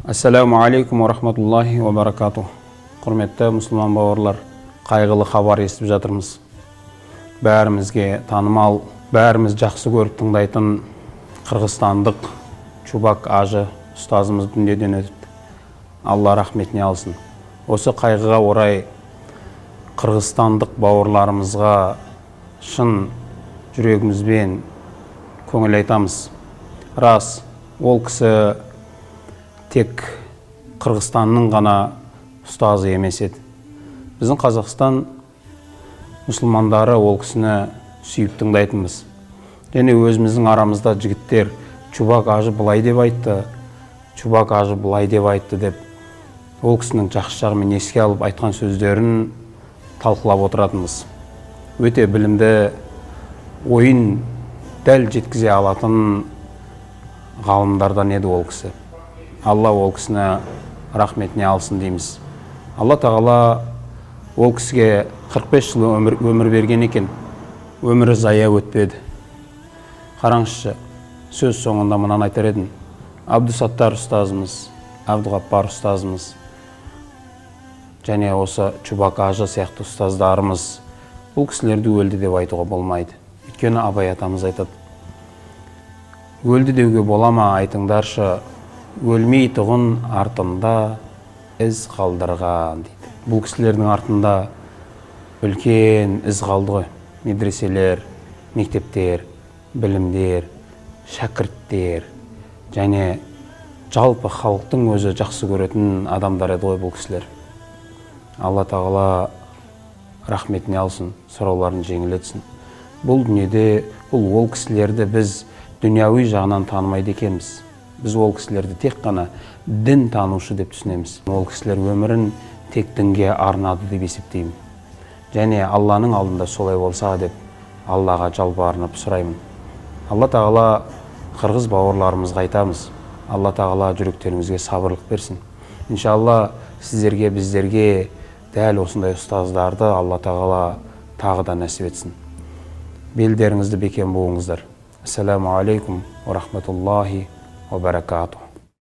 Ассаламу алейкум ва рахматуллахи ва баракату. Құрметті мұсылман бауырлар, қайғылы хабар естіп жатырмыз. Бәрімізге танымал, бәріміз жақсы көріп тыңдайтын қырғызстандық Чубак ажы ұстазымыз дүниеден өтті. Алла рахметіне алсын. Осы қайғыға орай қырғызстандық бауырларымызға шын жүрегімізбен көңіл айтамыз. Рас, ол кісі тек Қырғызстанның ғана ұстазы емес еді. Біздің Қазақстан мұсылмандары ол кісіні сүйіп тыңдайтынбыз. Және өзіміздің арамызда жігіттер Чубак ажы былай деп айтты, Чубак ажы былай деп айтты деп, ол кісінің жақсы жағымен еске алып айтқан сөздерін талқылап отыратынбыз. Өте білімді, ойын дәл жеткізе алатын ғалымдардан еді ол кісі. Алла ол кісіні рахметіне алсын дейміз. Алла тағала ол кісіге 45 жыл өмір берген екен. Өмірі зая өтпеді. Қараңызшы, сөз соңында мынаны айтар едім. Абдусаттар ұстазымыз, Абдуғаппар ұстазымыз, және осы Чубак ажы сияқты ұстаздарымыз бұл кісілерді өлді деп айтуға болмайды. Өйткені Абай атамыз айтады: өлді деуге бола ма, айтыңдаршы, өлмей тұғын артында із қалдырған дейді. Бұл кісілердің артында үлкен із қалды ғой. Медреселер, мектептер, білімдер, шәкірттер, және жалпы халықтың өзі жақсы көретін адамдар еді ғой бұл кісілер. Алла тағала рахметіне алсын, сұрауларын жеңілетсін. Бұл дүниеде ол кісілерді біз дүнияуи жағынан танымайды екенбіз. Біз ол кісілерді тек қана дін танушы деп түсінеміз. Ол кісілер өмірін тек дінге арнады деп есептеймін. Және Алланың алдында солай болса деп Аллаға жалбарынып сұраймын. Алла тағала қырғыз бауырларымызға айтамыз. Алла тағала жүректеріңізге сабырлық берсін. Иншалла сіздерге, біздерге дәл осындай ұстаздарды Алла тағала тағы да нәсіп етсін. Белдеріңізді бекем буыңыздар. Ассаламу алейкум ва рахматуллахи ва баракату.